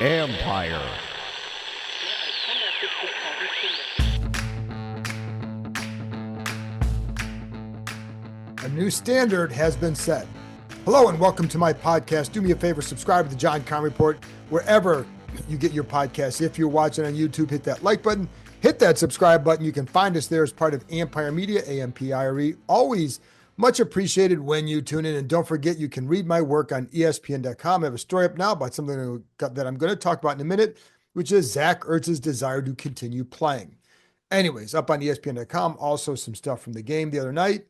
Empire. A new standard has been set. Hello and welcome to my podcast. Do me a favor, subscribe to the John Conn Report wherever you get your podcasts. If you're watching on YouTube, hit that like button, hit that subscribe button. You can find us there as part of Empire Media, AMPIRE. Always much appreciated when you tune in. And don't forget, you can read my work on ESPN.com. I have a story up now about something that I'm going to talk about in a minute, which is Zach Ertz's desire to continue playing. Anyways, up on ESPN.com, also some stuff from the game the other night.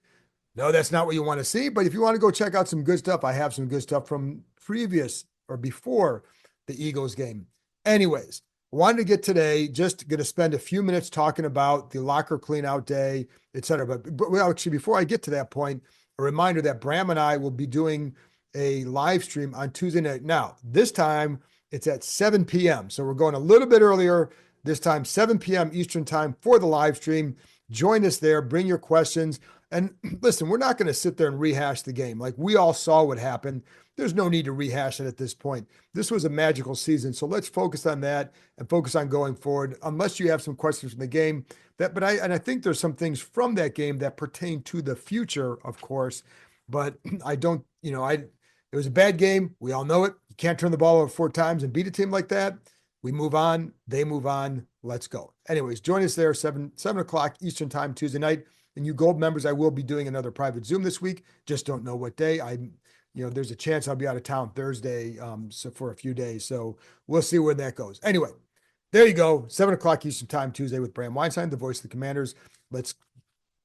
No, that's not what you want to see, but if you want to go check out some good stuff, I have some good stuff from previous or before the Eagles game. Anyways, wanted to get today, just going to spend a few minutes talking about the locker clean out day, et cetera. But actually, before I get to that point, a reminder that Bram and I will be doing a live stream on Tuesday night. Now, this time it's at 7 p.m. So we're going a little bit earlier this time, 7 p.m. Eastern time for the live stream. Join us there. Bring your questions. And listen, we're not going to sit there and rehash the game. Like, we all saw what happened. There's no need to rehash it at this point. This was a magical season. So let's focus on that and focus on going forward, unless you have some questions from the game. I think there's some things from that game that pertain to the future, of course. But I don't, it was a bad game. We all know it. You can't turn the ball over 4 times and beat a team like that. We move on. They move on. Let's go. Anyways, join us there, 7 o'clock Eastern time, Tuesday night. And you gold members, I will be doing another private Zoom this week. Just don't know what day. There's a chance I'll be out of town Thursday, so for a few days. So we'll see where that goes. Anyway, there you go. 7 o'clock Eastern time, Tuesday with Bram Weinstein, the voice of the Commanders.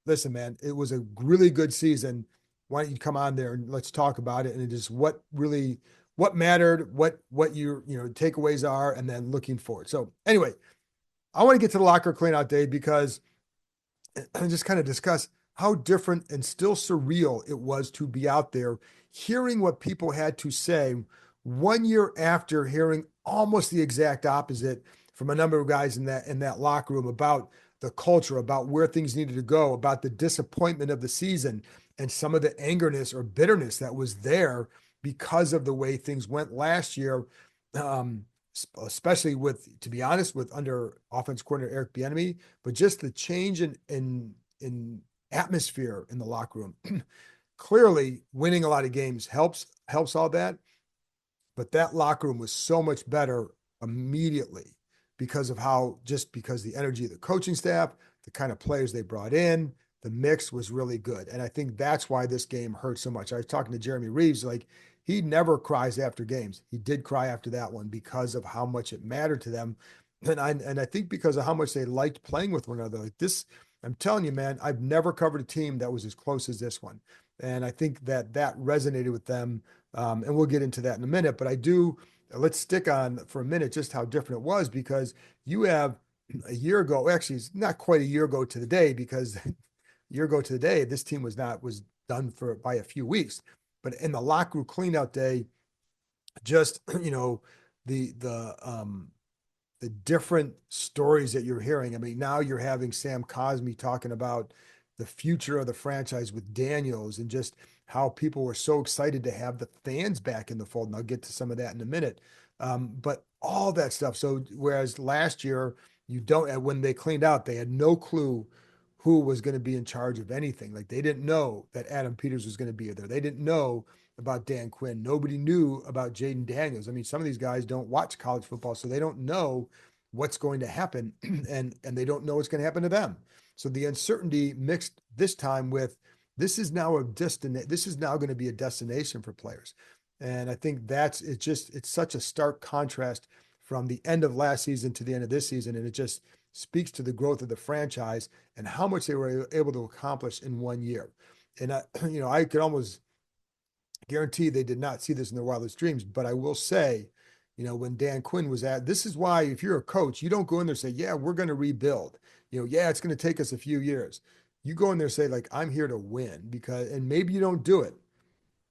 Listen, man, it was a really good season. Why don't you come on there and let's talk about it? And it is what mattered, what your takeaways are, and then looking forward. So anyway, I want to get to the locker cleanout day because and just kind of discuss how different and still surreal it was to be out there, hearing what people had to say 1 year after hearing almost the exact opposite from a number of guys in that locker room about the culture, about where things needed to go, about the disappointment of the season, and some of the angerness or bitterness that was there because of the way things went last year. Especially to be honest, with under offense coordinator Eric Bieniemy, but just the change in atmosphere in the locker room. Clearly, winning a lot of games helps all that, but that locker room was so much better immediately because of the energy of the coaching staff, the kind of players they brought in, the mix was really good, and I think that's why this game hurt so much. I was talking to Jeremy Reeves, like, he never cries after games. He did cry after that one because of how much it mattered to them. And I think because of how much they liked playing with one another. Like this, I'm telling you, man, I've never covered a team that was as close as this one. And I think that resonated with them. And we'll get into that in a minute. But let's stick on for a minute just how different it was, because you have a year ago, actually, it's not quite a year ago to the day, because a year ago to the day, this team was done by a few weeks. But in the locker room cleanout day, just, the different stories that you're hearing. I mean, now you're having Sam Cosmi talking about the future of the franchise with Daniels, and just how people were so excited to have the fans back in the fold. And I'll get to some of that in a minute. But all that stuff. So whereas last year, when they cleaned out, they had no clue who was going to be in charge of anything. Like, they didn't know that Adam Peters was going to be there. They didn't know about Dan Quinn. Nobody knew about Jaden Daniels. I mean, some of these guys don't watch college football, so they don't know what's going to happen, and they don't know what's going to happen to them. So the uncertainty mixed this time with this is now going to be a destination for players. And I think it's such a stark contrast from the end of last season to the end of this season. And it just speaks to the growth of the franchise and how much they were able to accomplish in 1 year. And I could almost guarantee they did not see this in their wildest dreams. But I will say, when Dan Quinn was this is why, if you're a coach, you don't go in there and say, yeah, we're going to rebuild. It's going to take us a few years. You go in there and say, like, I'm here to win, and maybe you don't do it,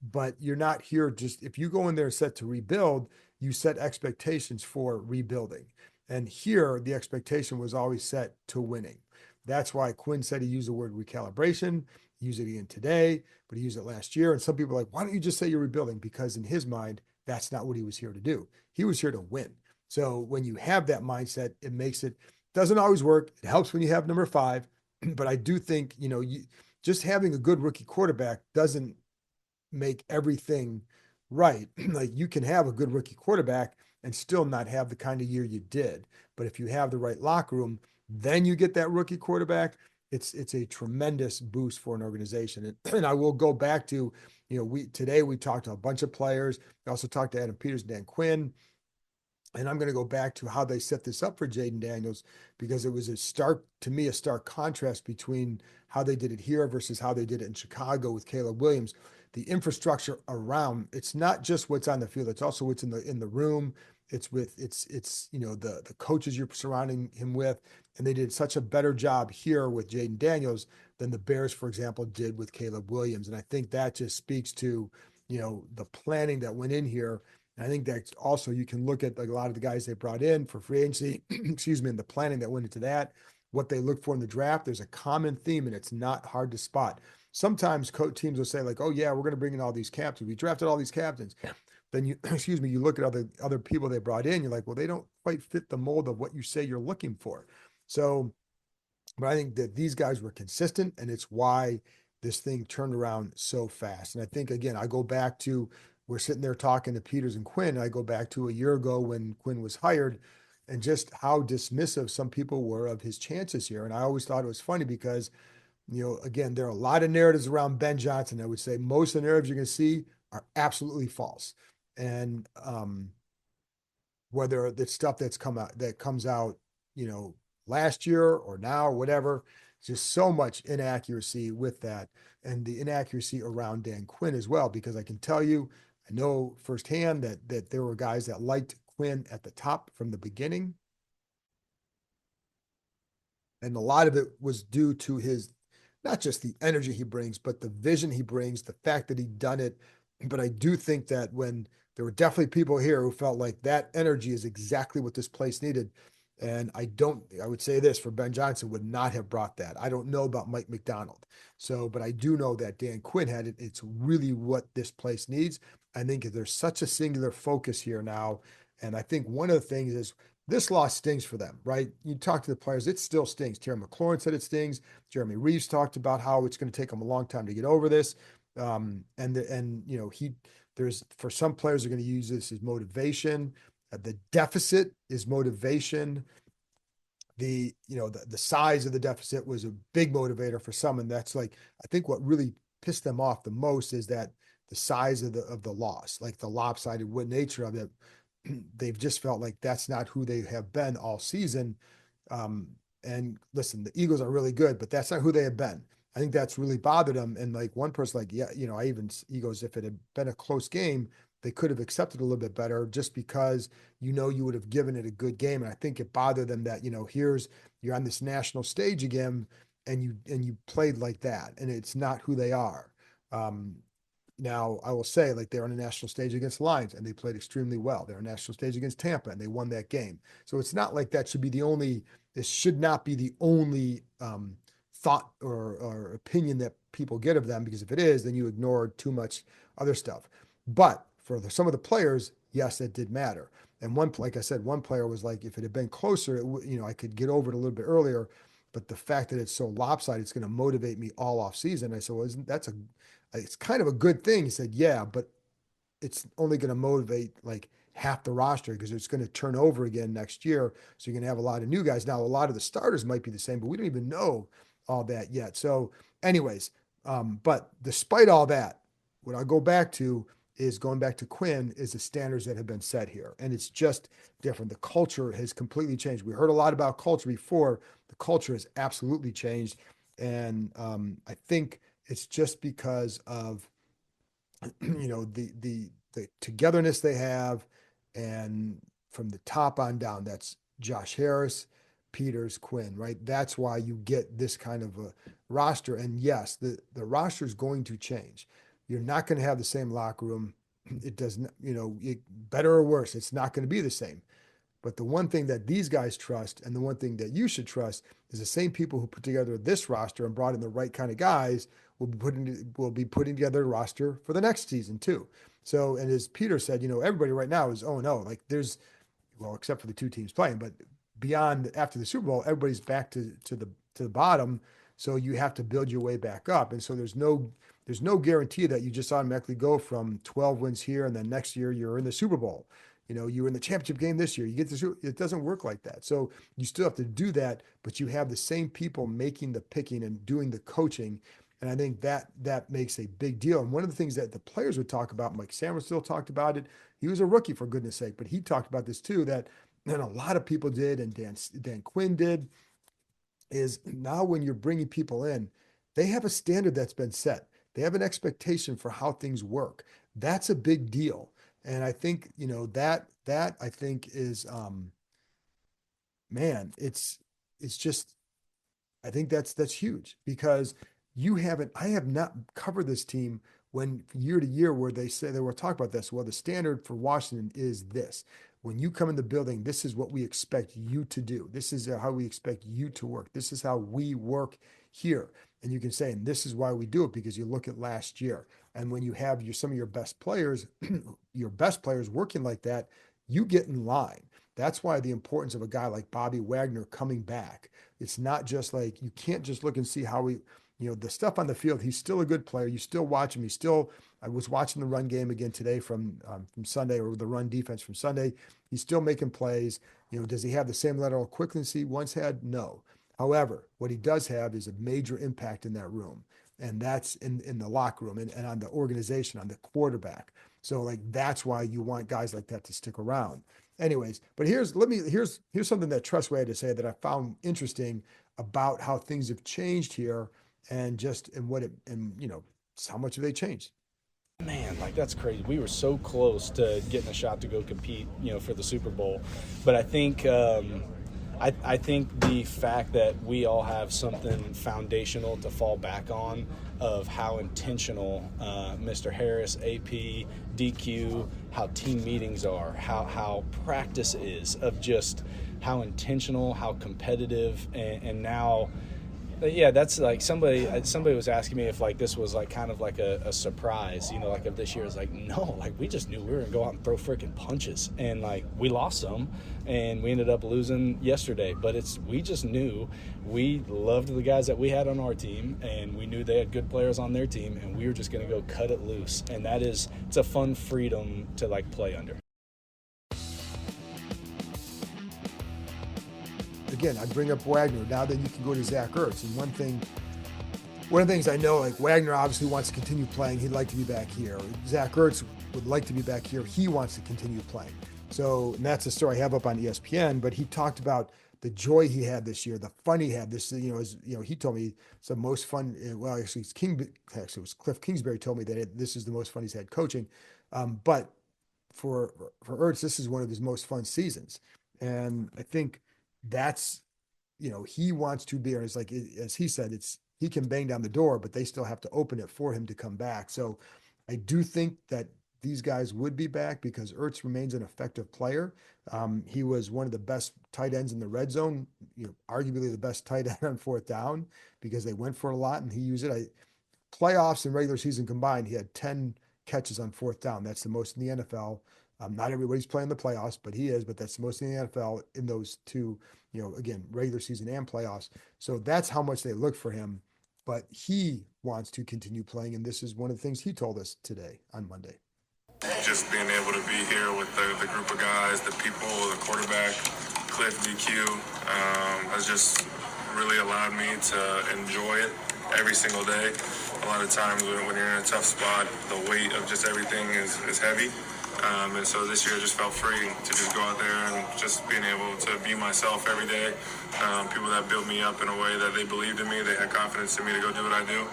but you're not here if you go in there set to rebuild, you set expectations for rebuilding. And here, the expectation was always set to winning. That's why Quinn said he used the word recalibration. He used it again today, but he used it last year. And some people are like, why don't you just say you're rebuilding? Because in his mind, That's not what he was here to do. He was here to win. So when you have that mindset, it makes it doesn't always work. It helps when you have number 5, but I do think, just having a good rookie quarterback doesn't make everything right. Like you can have a good rookie quarterback and still not have the kind of year you did. But if you have the right locker room, then you get that rookie quarterback. It's a tremendous boost for an organization. And I will go back to, we talked to a bunch of players. We also talked to Adam Peters, Dan Quinn. And I'm going to go back to how they set this up for Jaden Daniels, because it was a stark contrast between how they did it here versus how they did it in Chicago with Caleb Williams. The infrastructure around, it's not just what's on the field, it's also what's in the room. It's the coaches you're surrounding him with. And they did such a better job here with Jaden Daniels than the Bears, for example, did with Caleb Williams. And I think that just speaks to, the planning that went in here. And I think that also you can look at like a lot of the guys they brought in for free agency, excuse me, and the planning that went into that, what they look for in the draft. There's a common theme, and it's not hard to spot. Sometimes teams will say like, "Oh yeah, we're going to bring in all these captains. We drafted all these captains." Then you, excuse me, you look at other people they brought in. You're like, well, they don't quite fit the mold of what you say you're looking for. So, but I think that these guys were consistent, and it's why this thing turned around so fast. And I think, again, I go back to, we're sitting there talking to Peters and Quinn. I go back to a year ago when Quinn was hired, and just how dismissive some people were of his chances here. And I always thought it was funny because, again, there are a lot of narratives around Ben Johnson. I would say most of the narratives you're going to see are absolutely false. And whether the stuff that comes out, last year or now, or whatever, just so much inaccuracy with that, and the inaccuracy around Dan Quinn as well. Because I can tell you, I know firsthand that there were guys that liked Quinn at the top from the beginning, and a lot of it was due to his, not just the energy he brings, but the vision he brings, the fact that he'd done it. But I do think that when there were definitely people here who felt like that energy is exactly what this place needed. And I would say this for Ben Johnson would not have brought that. I don't know about Mike McDonald. So, but I do know that Dan Quinn had it. It's really what this place needs. I think there's such a singular focus here now. And I think one of the things is this loss stings for them, right? You talk to the players, it still stings. Terry McLaurin said it stings. Jeremy Reeves talked about how it's going to take him a long time to get over this. There's, for some players are going to use this as motivation. The deficit is motivation. The size of the deficit was a big motivator for some, and that's like, I think what really pissed them off the most is that the size of the loss, like the lopsided nature of it. They've just felt like that's not who they have been all season. And listen, the Eagles are really good, but that's not who they have been. I think that's really bothered them. And like one person, like, yeah, Eagles, if it had been a close game, they could have accepted a little bit better just because, you would have given it a good game. And I think it bothered them that, you're on this national stage again and you played like that, and it's not who they are. Now, I will say, like, they're on a national stage against the Lions, and they played extremely well. They're on a national stage against Tampa, and they won that game. So it's not like this should not be the only thought or opinion that people get of them, because if it is, then you ignore too much other stuff. But for some of the players, yes, it did matter. And like I said, one player was like, if it had been closer, I could get over it a little bit earlier. But the fact that it's so lopsided, it's going to motivate me all off season. I said, well, it's kind of a good thing. He said, yeah, but it's only going to motivate like half the roster because it's going to turn over again next year. So you're going to have a lot of new guys. Now, a lot of the starters might be the same, but we don't even know all that yet. So anyways, but despite all that, what I'll go back to is going back to Quinn is the standards that have been set here. And it's just different. The culture has completely changed. We heard a lot about culture before. The culture has absolutely changed. And I think it's just because of the togetherness they have, and from the top on down, that's Josh Harris, Peters, Quinn, right? That's why you get this kind of a roster. And yes, the roster is going to change. You're not going to have the same locker room. It doesn't, better or worse, it's not going to be the same. But the one thing that these guys trust, and the one thing that you should trust, is the same people who put together this roster and brought in the right kind of guys will be putting together a roster for the next season too. So, and as Peter said, everybody right now is 0-0. Like well, except for the two teams playing, but beyond after the Super Bowl, everybody's back to the bottom. So you have to build your way back up. And so there's no guarantee that you just automatically go from 12 wins here and then next year you're in the Super Bowl. You were in the championship game this year. You get the it doesn't work like that. So you still have to do that, but you have the same people making the picking and doing the coaching. And I think that makes a big deal. And one of the things that the players would talk about, Mike Samuel still talked about it. He was a rookie, for goodness sake, but he talked about this too, that and a lot of people did, and Dan Quinn did, is now when you're bringing people in, they have a standard that's been set. They have an expectation for how things work. That's a big deal. And I think, that I think is, man, it's just, I think that's huge because I have not covered this team when year to year where they were talking about this. Well, the standard for Washington is this. When you come in the building, this is what we expect you to do. This is how we expect you to work. This is how we work here. And you can say, and this is why we do it, because you look at last year. And when you have some of your best players, working like that, you get in line. That's why the importance of a guy like Bobby Wagner coming back. It's not just like, you can't just look and see how the stuff on the field. He's still a good player. You still watch him. I was watching the run game again today from Sunday, or the run defense from Sunday. He's still making plays. Does he have the same lateral quickness he once had? No. However, what he does have is a major impact in that room. And that's in the locker room and on the organization, on the quarterback. So that's why you want guys like that to stick around. Anyways, but here's something that Trustway had to say that I found interesting about how things have changed here and how much have they changed? Man, that's crazy. We were so close to getting a shot to go compete, for the Super Bowl. But I think I think the fact that we all have something foundational to fall back on of how intentional Mr. Harris, AP, DQ, how team meetings are, how practice is, of just how intentional, how competitive, and now – yeah, that's somebody was asking me if this was kind of a surprise, of this year. It's no, we just knew we were gonna go out and throw freaking punches, and we lost some, and we ended up losing yesterday. But we just knew we loved the guys that we had on our team, and we knew they had good players on their team, and we were just gonna go cut it loose, and it's a fun freedom to play under. Again, I bring up Wagner. Now that you can go to Zach Ertz. And one of the things I know, Wagner obviously wants to continue playing. He'd like to be back here. Zach Ertz would like to be back here. He wants to continue playing. So, and that's a story I have up on ESPN, but he talked about the joy he had this year, the fun he had this, he told me it's the most fun. Well, actually it was Cliff Kingsbury told me that this is the most fun he's had coaching. But for Ertz, this is one of his most fun seasons. And I think that's, he wants to be, or it's as he said, he can bang down the door, but they still have to open it for him to come back. So I do think that these guys would be back because Ertz remains an effective player. He was one of the best tight ends in the red zone, arguably the best tight end on fourth down because they went for it a lot and he used it. Playoffs and regular season combined, he had 10 catches on fourth down. That's the most in the NFL. Not everybody's playing the playoffs, but he is. But that's the most in the NFL in those two, again, regular season and playoffs. So that's how much they look for him. But he wants to continue playing, and this is one of the things he told us today on Monday. Just being able to be here with the group of guys, the people, the quarterback, Cliff, DQ, has just really allowed me to enjoy it every single day. A lot of times when you're in a tough spot, the weight of just everything is heavy. And so this year I just felt free to just go out there and just being able to be myself every day. People that built me up in a way that they believed in me, they had confidence in me to go do what I do.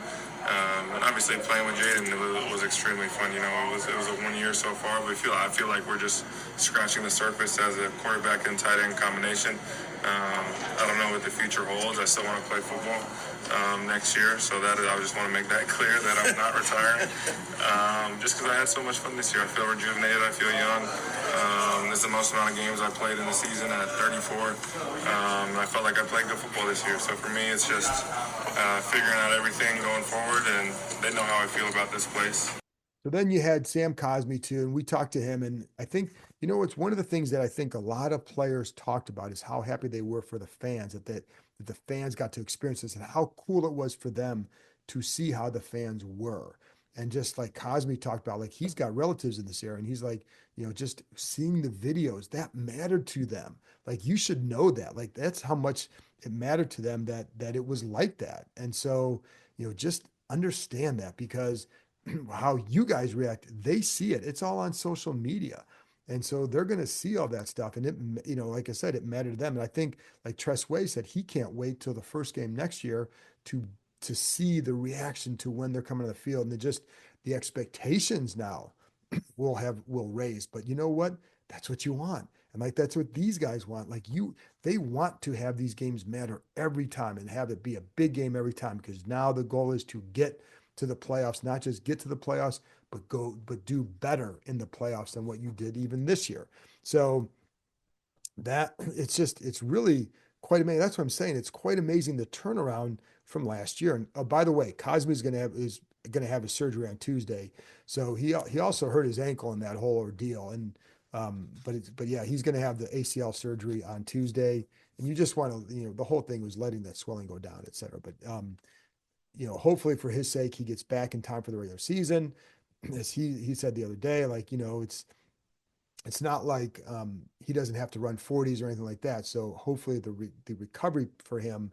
And obviously playing with Jaden was extremely fun. It was a 1 year so far, but I feel like we're just scratching the surface as a quarterback and tight end combination. I don't know what the future holds. I still want to play football next year, so I just want to make that clear that I'm not retiring. Just because I had so much fun this year. I feel rejuvenated. I feel young. This is the most amount of games I played in the season at 34. I felt like I played good football this year. So for me, it's just figuring out everything going forward, and they know how I feel about this place. So then you had Sam Cosme too, and we talked to him, and I think it's one of the things that I think a lot of players talked about is how happy they were for the fans that the fans got to experience this and how cool it was for them to see how the fans were. And just like Cosme talked about, like he's got relatives in this area, and he's like, just seeing the videos that mattered to them. Like you should know that. Like that's how much it mattered to them that it was like that. And so, just understand that because how you guys react, they see it. It's all on social media. And so they're going to see all that stuff. And like I said, it mattered to them. And I think, like Tress Way said, he can't wait till the first game next year to to see the reaction to when they're coming to the field and the expectations now will raise. But you know what? That's what you want. And like that's what these guys want. They want to have these games matter every time and have it be a big game every time because now the goal is to get to the playoffs, not just get to the playoffs, but do better in the playoffs than what you did even this year. So that it's really quite amazing. That's what I'm saying. It's quite amazing the turnaround from last year. And by the way, Cosme is going to have his surgery on Tuesday, so he also hurt his ankle in that whole ordeal. And but yeah, he's going to have the ACL surgery on Tuesday. And you just want to the whole thing was letting that swelling go down, et cetera. But hopefully for his sake, he gets back in time for the regular season. As he said the other day, like it's not like he doesn't have to run 40s or anything like that. So hopefully the recovery for him,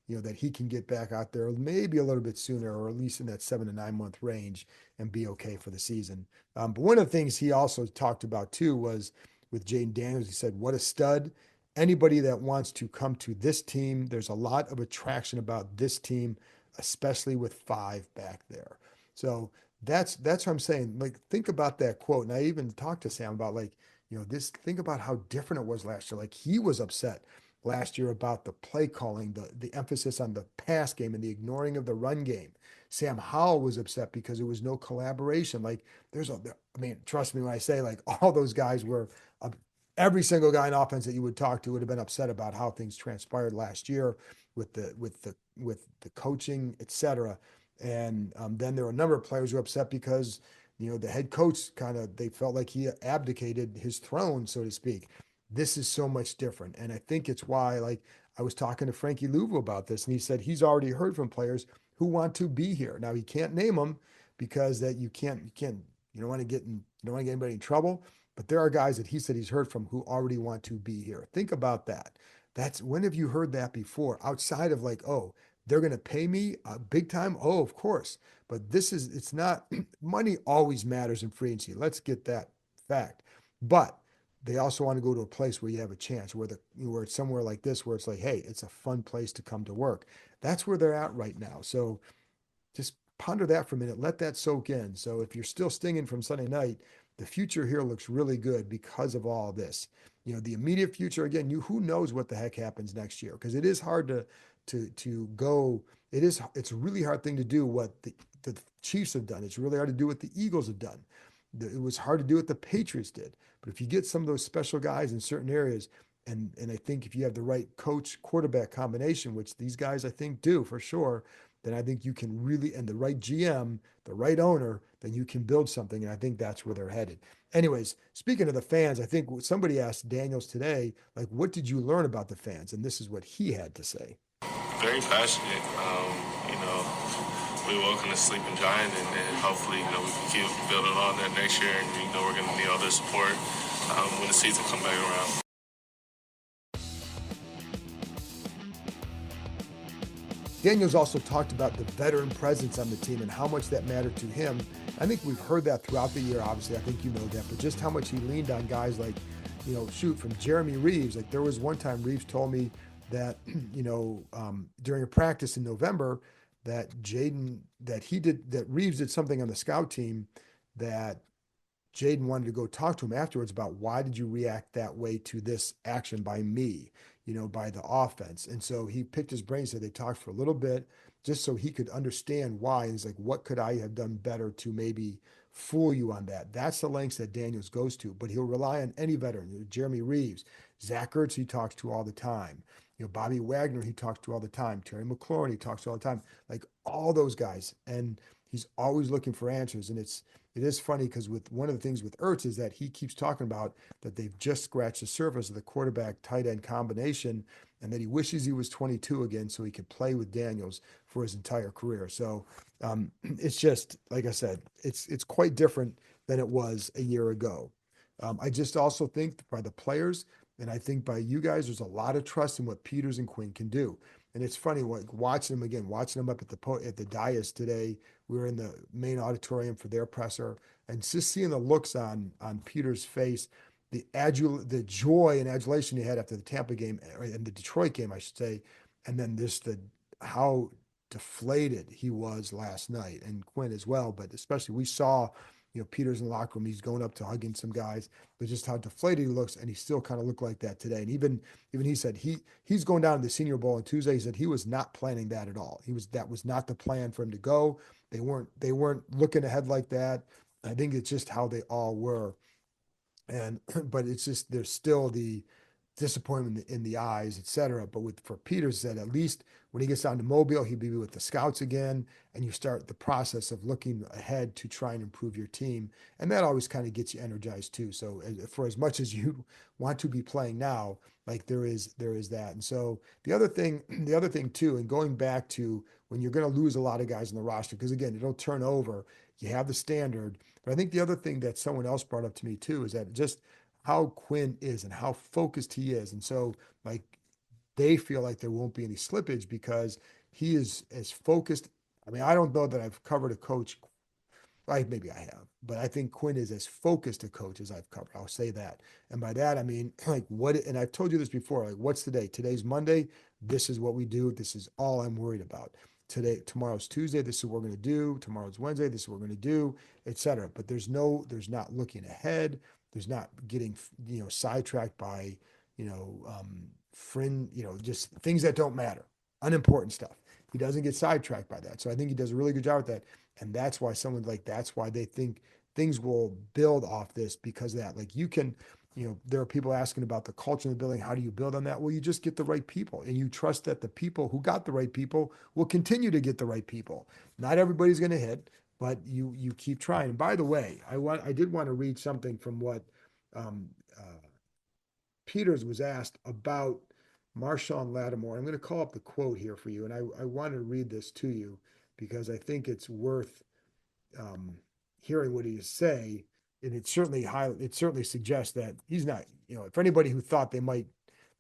that he can get back out there maybe a little bit sooner, or at least in that 7 to 9 month range, and be okay for the season. But one of the things he also talked about too was with Jaden Daniels. He said, "What a stud! Anybody that wants to come to this team, there's a lot of attraction about this team, especially with five back there." So that's what I'm saying. Like, think about that quote. And I even talked to Sam about like, this, think about how different it was last year. Like he was upset last year about the play calling, the emphasis on the pass game and the ignoring of the run game. Sam Howell was upset because there was no collaboration. Like I mean, trust me when I say like all those guys were every single guy in offense that you would talk to would have been upset about how things transpired last year with the coaching, etc. And then there were a number of players who were upset because the head coach they felt like he abdicated his throne, so to speak. This is so much different, and I think it's why, like, I was talking to Frankie Louvu about this, and he said he's already heard from players who want to be here. Now he can't name them because that you don't want to you don't want to get anybody in trouble. But there are guys that he said he's heard from who already want to be here. Think about that. That's when have you heard that before? Outside of like, oh, they're going to pay me big time. Oh, of course. But it's not, money always matters in free agency. Let's get that fact. But they also want to go to a place where you have a chance, where it's somewhere like this, where it's like, hey, it's a fun place to come to work. That's where they're at right now. So just ponder that for a minute. Let that soak in. So if you're still stinging from Sunday night, the future here looks really good because of all this. The immediate future, again, who knows what the heck happens next year? Because it is hard to go. It's a really hard thing to do what the Chiefs have done. It's really hard to do what the Eagles have done. It was hard to do what the Patriots did. But if you get some of those special guys in certain areas, and I think if you have the right coach quarterback combination, which these guys I think do for sure, then I think you can really, and the right GM, the right owner, then you can build something. And I think that's where they're headed. Anyways, speaking of the fans, I think somebody asked Daniels today, like, what did you learn about the fans? And this is what he had to say. Very passionate. We welcome the sleeping giant, and hopefully, we can keep building on that next year. And we're going to need all their support when the season comes back around. Daniels also talked about the veteran presence on the team and how much that mattered to him. I think we've heard that throughout the year, obviously. I think you know that, but just how much he leaned on guys like, from Jeremy Reeves. Like there was one time Reeves told me that, during a practice in November, that Reeves did something on the scout team that Jaden wanted to go talk to him afterwards about why did you react that way to this action by me, by the offense. And so he picked his brain, said they talked for a little bit just so he could understand why. And he's like, what could I have done better to maybe fool you on that? That's the lengths that Daniels goes to, but he'll rely on any veteran. Jeremy Reeves, Zach Ertz, he talks to all the time. Bobby Wagner, he talks to all the time. Terry McLaurin, he talks to all the time. Like all those guys. And he's always looking for answers. And it is funny because with one of the things with Ertz is that he keeps talking about that they've just scratched the surface of the quarterback tight end combination, and that he wishes he was 22 again so he could play with Daniels for his entire career. So it's just like I said, it's quite different than it was a year ago. I just also think by the players, and I think by you guys, there's a lot of trust in what Peters and Quinn can do. And it's funny, like watching them again, watching them up at the dais today. We were in the main auditorium for their presser, and just seeing the looks on Peters' face, the joy and adulation he had after the Tampa game and the Detroit game, I should say, and then how deflated he was last night, and Quinn as well. But especially we saw, Peters in the locker room, he's going up to hugging some guys, but just how deflated he looks, and he still kind of looked like that today. And even he said he's going down to the Senior Bowl on Tuesday. He said he was not planning that at all. That was not the plan for him to go. They weren't looking ahead like that. I think it's just how they all were. And but it's just there's still the disappointment in the eyes, etc. But for Peters, said at least when he gets down to Mobile, he'll be with the scouts again, and you start the process of looking ahead to try and improve your team, and that always kind of gets you energized too. So for as much as you want to be playing now, like there is that. And so the other thing too, and going back to when you're going to lose a lot of guys in the roster, because again, it'll turn over. You have the standard, but I think the other thing that someone else brought up to me too is that just how Quinn is and how focused he is. And so, like, they feel like there won't be any slippage because he is as focused. I mean, I don't know that I've covered a coach. Maybe I have, but I think Quinn is as focused a coach as I've covered. I'll say that. And by that, I mean, like, and I've told you this before, like, what's today? Today's Monday. This is what we do. This is all I'm worried about. Tomorrow's Tuesday. This is what we're going to do. Tomorrow's Wednesday. This is what we're going to do, etc. But there's not looking ahead. There's not getting, sidetracked by, just things that don't matter, unimportant stuff. He doesn't get sidetracked by that. So I think he does a really good job with that. And that's why that's why they think things will build off this because of that. Like there are people asking about the culture in the building. How do you build on that? Well, you just get the right people and you trust that the people who got the right people will continue to get the right people. Not everybody's going to hit, but you keep trying. And by the way, I did want to read something from what um, Peters was asked about Marshawn Lattimore. I'm going to call up the quote here for you, and I want to read this to you because I think it's worth um, hearing what he say. And it certainly suggests that he's not. For anybody who thought they might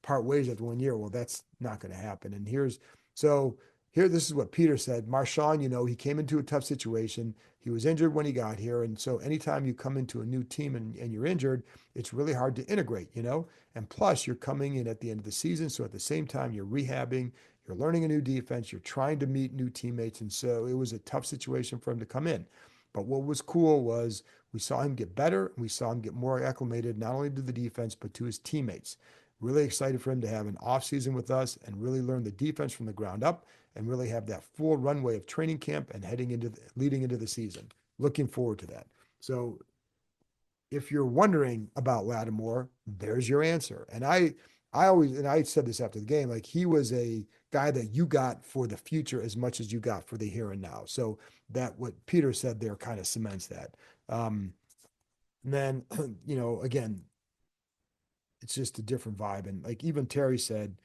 part ways after 1 year, well, that's not going to happen. And this is what Peter said. Marshawn, he came into a tough situation. He was injured when he got here. And so anytime you come into a new team and you're injured, it's really hard to integrate, And plus, you're coming in at the end of the season. So at the same time, you're rehabbing, you're learning a new defense, you're trying to meet new teammates. And so it was a tough situation for him to come in. But what was cool was we saw him get better. We saw him get more acclimated, not only to the defense, but to his teammates. Really excited for him to have an offseason with us and really learn the defense from the ground up and really have that full runway of training camp and leading into the season. Looking forward to that. So if you're wondering about Lattimore, there's your answer. And I said this after the game, like he was a guy that you got for the future as much as you got for the here and now. So that what Peter said there kind of cements that. And then, again, it's just a different vibe. And like even Terry said,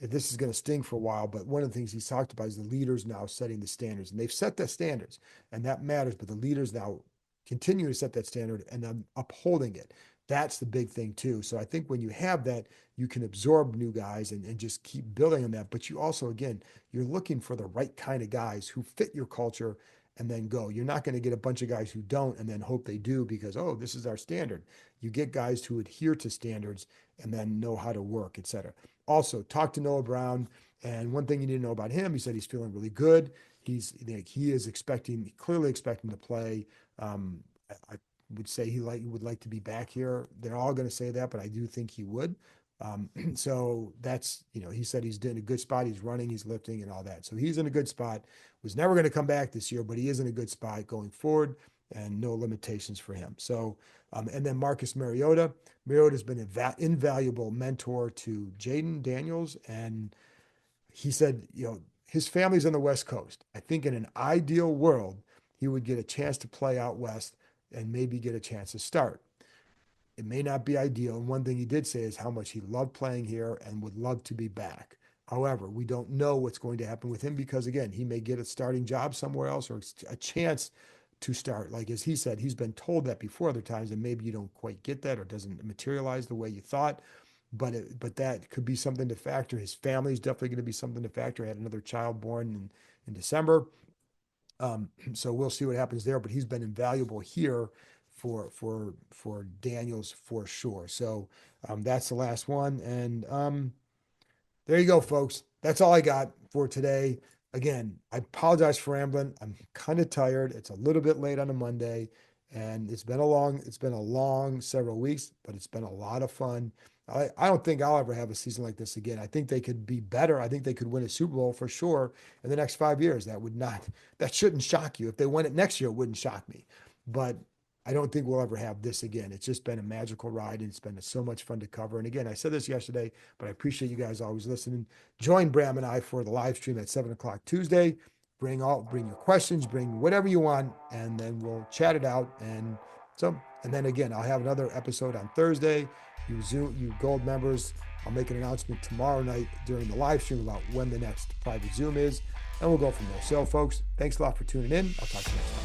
this is going to sting for a while, but one of the things he's talked about is the leaders now setting the standards, and they've set the standards, and that matters. But the leaders now continue to set that standard and upholding it. That's the big thing too. So I think when you have that, you can absorb new guys and just keep building on that. But you also, again, you're looking for the right kind of guys who fit your culture and then go. You're not going to get a bunch of guys who don't and then hope they do because, oh, this is our standard. You get guys who adhere to standards and then know how to work, et cetera. Also, talk to Noah Brown. And one thing you need to know about him, he said he's feeling really good. He is clearly expecting to play. I would say he would like to be back here. They're all going to say that, but I do think he would. So that's, he said he's in a good spot. He's running, he's lifting and all that. So he's in a good spot. Was never going to come back this year, but he is in a good spot going forward and no limitations for him. So, and then Marcus Mariota. Mariota's been an invaluable mentor to Jaden Daniels. And he said, his family's on the West Coast. I think in an ideal world, he would get a chance to play out west and maybe get a chance to start. It may not be ideal. And one thing he did say is how much he loved playing here and would love to be back. However, we don't know what's going to happen with him because, again, he may get a starting job somewhere else or a chance to start. Like as he said, he's been told that before other times, and maybe you don't quite get that or doesn't materialize the way you thought. But that could be something to factor. His family is definitely going to be something to factor. He had another child born in December. So we'll see what happens there. But he's been invaluable here for Daniels for sure. So that's the last one. And there you go, folks. That's all I got for today. Again, I apologize for rambling. I'm kind of tired. It's a little bit late on a Monday, and it's been a long several weeks, but it's been a lot of fun. I don't think I'll ever have a season like this again. I think they could be better. I think they could win a Super Bowl for sure in the next 5 years. That shouldn't shock you. If they win it next year, it wouldn't shock me. But I don't think we'll ever have this again. It's just been a magical ride, and it's been so much fun to cover. And again, I said this yesterday, but I appreciate you guys always listening. Join Bram and I for the live stream at 7:00 Tuesday. Bring your questions, bring whatever you want, and then we'll chat it out. And then again, I'll have another episode on Thursday. You Gold members, I'll make an announcement tomorrow night during the live stream about when the next private Zoom is, and we'll go from there. So, folks, thanks a lot for tuning in. I'll talk to you next time.